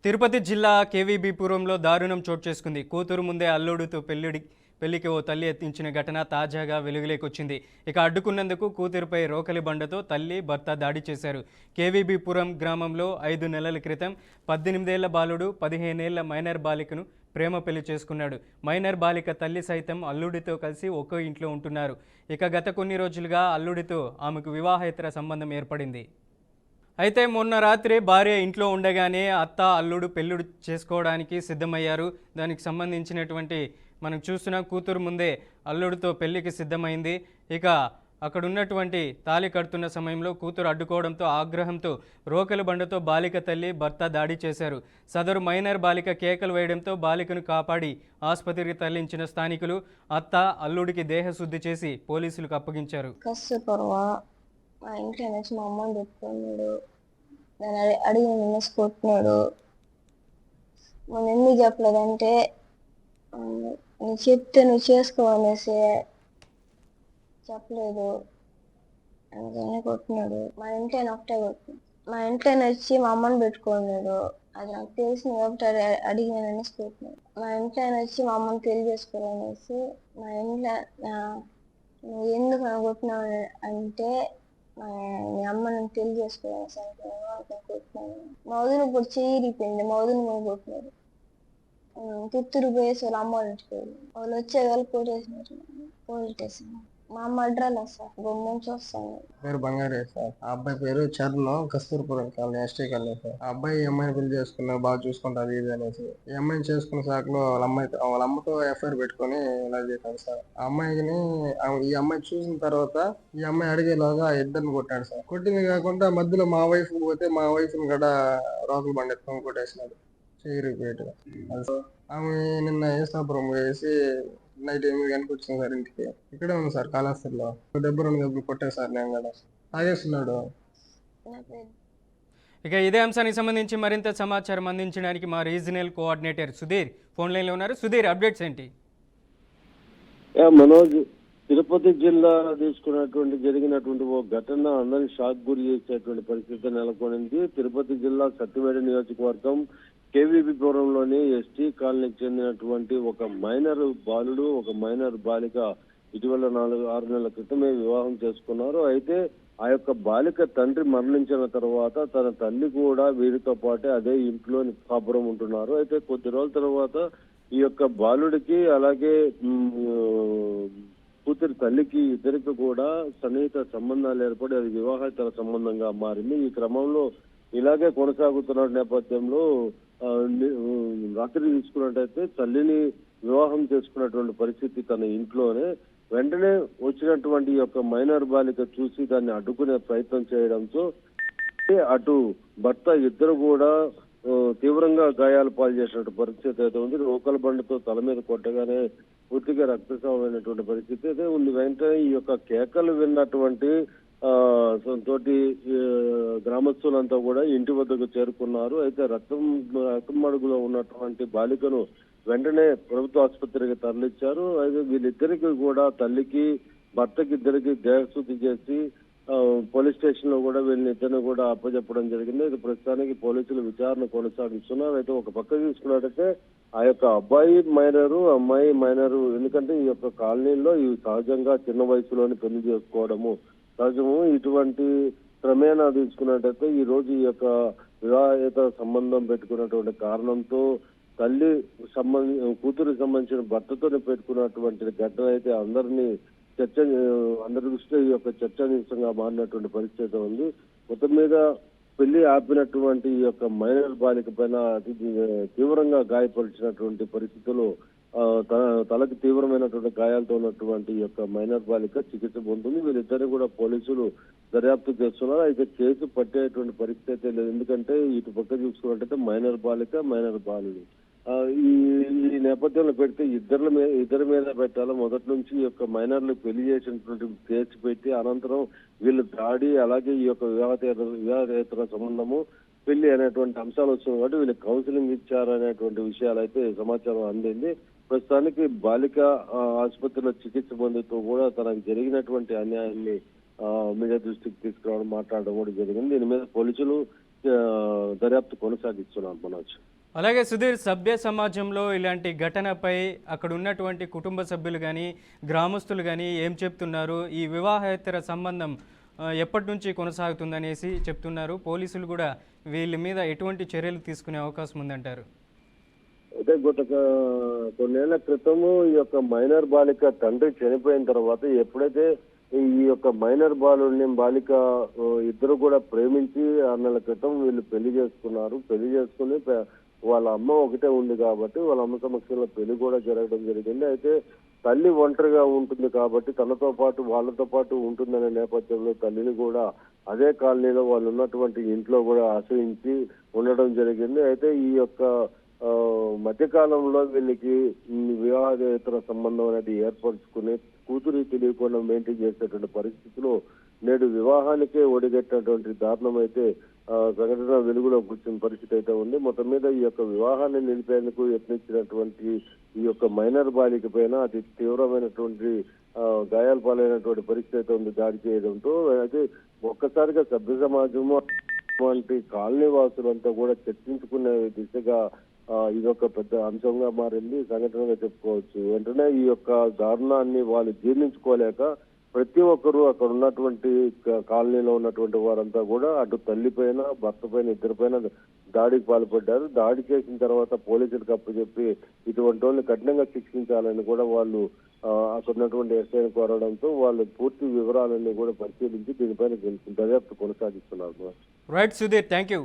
తిరుపతి జిల్లా కేవీబీపురంలో దారుణం చోటు చేసుకుంది. కూతురు ముందే అల్లుడితో పెళ్లికి ఓ తల్లి ఎత్తించిన ఘటన తాజాగా వెలుగులోకొచ్చింది. ఇక అడ్డుకున్నందుకు కూతురుపై రోకలి బండతో తల్లి, భర్త దాడి చేశారు. కేవీబీపురం గ్రామంలో 5 నెలల క్రితం 18 ఏళ్ల బాలుడు 15 ఏళ్ల మైనర్ బాలికను ప్రేమ పెళ్లి చేసుకున్నాడు. మైనర్ బాలిక తల్లి సైతం అల్లుడితో కలిసి ఒక్కో ఇంట్లో ఉంటున్నారు. ఇక గత కొన్ని రోజులుగా అల్లుడితో ఆమెకు వివాహేతర సంబంధం ఏర్పడింది. అయితే మొన్న రాత్రి భార్య ఇంట్లో ఉండగానే అత్త అల్లుడు పెళ్ళిడు చేసుకోవడానికి సిద్ధమయ్యారు. దానికి సంబంధించినటువంటి మనం చూస్తున్న కూతురు ముందే అల్లుడితో పెళ్లికి సిద్ధమైంది. ఇక అక్కడ ఉన్నటువంటి తాళి కడుతున్న సమయంలో కూతురు అడ్డుకోవడంతో ఆగ్రహంతో రోకలి బండతో బాలిక తల్లి, భర్త దాడి చేశారు. సదరు మైనర్ బాలిక కేకలు వేయడంతో బాలికను కాపాడి ఆసుపత్రికి తరలించిన స్థానికులు అత్త అల్లుడికి దేహశుద్ధి చేసి పోలీసులకు అప్పగించారు. మా ఇంట్లో నుంచి మా అమ్మని పెట్టుకున్నాడు. నేను అడిగిన నిన్నేసి కొట్టినాడు. మనం ఎందుకు చెప్పలేదంటే నువ్వు చెప్తే నువ్వు చేసుకోవనేసి చెప్పలేదు, అందుకనే కొట్టినాడు. మా ఇంట్లో ఒకటే కొట్టినాడు. మా ఇంట్లో వచ్చి మా అమ్మని పెట్టుకున్నాడు. అది నాకు తెలిసిన కాబట్టి అడిగినాననేసి కొట్టినాడు. మా ఇంట్లో వచ్చి మా అమ్మని తెలియజేసుకోవాలనేసి మా ఇంట్లో నువ్వు ఎందుకు నన్ను కొట్టినావు అంటే మీ అమ్మ నన్ను తెలియజేసుకోవాలి కొట్టినాను. మా వదిన ఇప్పుడు చేయిరిపోయింది. మా వదిన మనం కొట్టినారు. పుత్తూరు పోయేసి వాళ్ళ అమ్మ వాళ్ళ ఇంటికి వాళ్ళు వచ్చే వాళ్ళు కొట్టేసినారు. కొట్టేసాను. మా అమ్మ అడ్రాలు సార్ బొమ్మని చూస్తాను. పేరు బంగారే సార్. ఆ అబ్బాయి పేరు Charan, Kasturpuram colony, ST colony sir. ఆ అబ్బాయి ఈ అమ్మాయిని పెళ్లి చేసుకున్నా, బాగా చూసుకుంటారు ఇది అనేసి. ఈ అమ్మాయిని చేసుకున్న సాకులో వాళ్ళ అమ్మతో ఎఫ్ఐఆర్ పెట్టుకుని ఇలా చేశాడు సార్. ఆ అమ్మాయిని ఈ అమ్మాయి చూసిన తర్వాత ఈ అమ్మాయి అడిగేలాగా ఇద్దరిని కొట్టాడు సార్. కొట్టింది కాకుండా మధ్యలో మా వైఫ్ పోతే మా వైఫ్ ని కూడా రోకలు బండి ఎత్తుకొని కొట్టేసినాడు చేయరిపోయేట్టుగా. ఆమె నిన్న ఏసాపురం వేసి నైట్ 8 గంటలకు వచ్చింది సార్ ఇంటికి. ఇక్కడే ఉంది సార్ కాళహస్తిలో. 72 దెబ్బలు కొట్టే సార్ నేను కూడా. తాగేస్తున్నాడు. ఇక ఇదే అంశానికి సంబంధించి మరింత సమాచారం అందించడానికి మా రీజనల్ కోఆర్డినేటర్ సుధీర్ ఫోన్ లైన్లో ఉన్నారు. సుధీర్, అప్డేట్స్ ఏంటి? మనోజ్, తిరుపతి జిల్లా జరిగినటువంటి ఓ ఘటన అందరినీ షాక్ గురి చేసేటువంటి పరిస్థితి నెలకొనింది. తిరుపతి జిల్లా సత్యవేడ నియోజకవర్గం కేవీబీపురంలోని ఎస్టీ కాలనీకి చెందినటువంటి ఒక మైనర్ బాలుడు, ఒక మైనర్ బాలిక ఇటీవల 4-6 నెలల క్రితమే వివాహం చేసుకున్నారు. అయితే ఆ యొక్క బాలిక తండ్రి మరణించిన తర్వాత తన తల్లి కూడా వీరితో పాటే అదే ఇంట్లో కాపురం ఉంటున్నారు. అయితే కొద్ది రోజుల తర్వాత ఈ యొక్క బాలుడికి అలాగే కూతురి తల్లికి ఇద్దరికి కూడా సన్నిహిత సంబంధాలు ఏర్పడి అది వివాహేతర సంబంధంగా మారింది. ఈ క్రమంలో ఇలాగే కొనసాగుతున్న నేపథ్యంలో రాత్రి తీసుకున్నట్టయితే తల్లిని వివాహం చేసుకున్నటువంటి పరిస్థితి తన ఇంట్లోనే. వెంటనే వచ్చినటువంటి యొక్క మైనర్ బాలిక చూసి దాన్ని అడ్డుకునే ప్రయత్నం చేయడంతో అటు భర్త ఇద్దరు కూడా తీవ్రంగా గాయాలు పాలు చేసినటువంటి పరిస్థితి అయితే ఉంది. రోకల బండితో తల మీద కొట్టగానే పూర్తిగా రక్తస్రావమైనటువంటి పరిస్థితి అయితే ఉంది. వెంటనే ఈ యొక్క కేకలు విన్నటువంటి తోటి గ్రామస్తులంతా కూడా ఇంటి వద్దకు చేరుకున్నారు. అయితే రక్తం మడుగులో ఉన్నటువంటి బాలికను వెంటనే ప్రభుత్వ ఆసుపత్రికి తరలించారు. అయితే వీళ్ళిద్దరికి కూడా తల్లికి భర్తకి ఇద్దరికి దేహశుద్ధి చేసి పోలీస్ స్టేషన్ లో కూడా వీళ్ళిద్దరిని కూడా అప్పచెప్పడం జరిగింది. అయితే ప్రస్తుతానికి పోలీసులు విచారణ కొనసాగిస్తున్నారు. అయితే ఒక పక్క చూసుకున్నట్టయితే ఆ యొక్క అబ్బాయి మైనరు, అమ్మాయి మైనరు, ఎందుకంటే ఈ యొక్క కాలనీలో ఇవి సహజంగా చిన్న వయసులోని పెళ్లి చేసుకోవడము సహజము. ఇటువంటి క్రమేణా తీసుకున్నట్టయితే ఈ రోజు ఈ యొక్క వివాహేతర సంబంధం పెట్టుకున్నటువంటి కారణంతో తల్లి కూతురికి సంబంధించిన భర్తతోనే పెట్టుకున్నటువంటి ఘటన అయితే అందరి దృష్టిలో ఈ యొక్క చర్చానీయాంశంగా మారినటువంటి పరిస్థితి ఉంది. మొత్తం మీద పెళ్లి ఆపినటువంటి ఈ యొక్క మైనర్ బాలిక పైన అతి తీవ్రంగా గాయపరిచినటువంటి పరిస్థితుల్లో తలకు తీవ్రమైనటువంటి గాయాలతో ఉన్నటువంటి ఈ యొక్క మైనర్ బాలిక చికిత్స పొందుతుంది. వీళ్ళిద్దరిని కూడా పోలీసులు దర్యాప్తు చేస్తున్నారు. అయితే కేసు పట్టేటువంటి పరిస్థితి లేదు. ఎందుకంటే ఇటు పక్క చూసుకున్నట్టయితే మైనర్ బాలిక, మైనర్ బాలుడు ఈ నేపథ్యంలో పెడితే ఇద్దరి మీద పెట్టాలి. మొదటి నుంచి ఈ యొక్క మైనర్లు పెళ్లి చేసినటువంటి కేసు పెట్టి అనంతరం వీళ్ళు దాడి అలాగే ఈ యొక్క వివాహేతర సంబంధము పెళ్లి అనేటువంటి అంశాలు వచ్చినాయి కాబట్టి వీళ్ళు కౌన్సిలింగ్ ఇచ్చారనేటువంటి విషయాలు అయితే సమాచారం అందింది. ప్రస్తుతానికి బాలిక ఆసుపత్రిలో చికిత్స పొందుతూ కూడా తనకు జరిగినటువంటి అన్యాయాన్ని మీడియా దృష్టికి తీసుకురావడం మాట్లాడడం కూడా జరిగింది. దీని మీద పోలీసులు దర్యాప్తు కొనసాగిస్తున్నారు. మనోజ్. అలాగే సుధీర్, సభ్య సమాజంలో ఇలాంటి ఘటనపై అక్కడ ఉన్నటువంటి కుటుంబ సభ్యులు కానీ గ్రామస్తులు కానీ ఏం చెప్తున్నారు? ఈ వివాహేతర సంబంధం ఎప్పటి నుంచి కొనసాగుతుందనేసి చెప్తున్నారు. పోలీసులు కూడా వీళ్ళ మీద ఎటువంటి చర్యలు తీసుకునే అవకాశం ఉందంటారు? అయితే కొన్నేళ్ల క్రితము ఈ యొక్క మైనర్ బాలిక తండ్రి చనిపోయిన తర్వాత ఎప్పుడైతే ఈ యొక్క మైనర్ బాలిక ఇద్దరు కూడా ప్రేమించి 6 నెలల క్రితం వీళ్ళు పెళ్లి చేసుకున్నారు. పెళ్లి చేసుకుని వాళ్ళ అమ్మ ఒకటే ఉంది కాబట్టి వాళ్ళ అమ్మ సమక్షంలో పెళ్లి కూడా జరగడం జరిగింది. అయితే తల్లి ఒంటరిగా ఉంటుంది కాబట్టి తనతో పాటు వాళ్ళతో పాటు ఉంటుందనే నేపథ్యంలో తల్లిని కూడా అదే కాలనీలో వాళ్ళు ఉన్నటువంటి ఇంట్లో కూడా ఆశ్రయించి ఉండడం జరిగింది. అయితే ఈ యొక్క మధ్యకాలంలో వీళ్ళకి వివాహేతర సంబంధం అనేది ఏర్పరచుకుని కూతురి తెలియకుండా మెయింటైన్ చేసేటువంటి పరిస్థితిలో నేడు వివాహానికే ఒడిగట్టినటువంటి దారుణం అయితే సంఘటన వెలుగులోకి వచ్చిన పరిస్థితి అయితే ఉంది. మొత్తం మీద ఈ యొక్క వివాహాన్ని నిలిపేందుకు యత్నించినటువంటి ఈ యొక్క మైనర్ బాలిక పైన అతి తీవ్రమైనటువంటి గాయాల పాలైనటువంటి పరిస్థితి అయితే ఉంది దాడి చేయడంతో. అయితే ఒక్కసారిగా సభ్య సమాజము వంటి కాలనీ వాసులంతా కూడా చర్చించుకునే దిశగా ఇదొక పెద్ద అంశంగా మారింది, సంఘటనగా చెప్పుకోవచ్చు. వెంటనే ఈ యొక్క దారుణాన్ని వాళ్ళు జీర్ణించుకోలేక ప్రతి ఒక్కరూ అక్కడ ఉన్నటువంటి కాలనీలో ఉన్నటువంటి వారంతా కూడా అటు తల్లి పైన భర్త పైన ఇద్దరి పైన దాడికి పాల్పడ్డారు. దాడి చేసిన తర్వాత పోలీసులకు అప్పచెప్పి ఇటువంటి వాళ్ళని కఠినంగా శిక్షించాలని కూడా వాళ్ళు అక్కడ ఉన్నటువంటి ఎస్ఐని కోరడంతో వాళ్ళు పూర్తి వివరాలన్నీ కూడా పరిశీలించి దీనిపైన దర్యాప్తు కొనసాగిస్తున్నారు. Right Sudheer, thank you.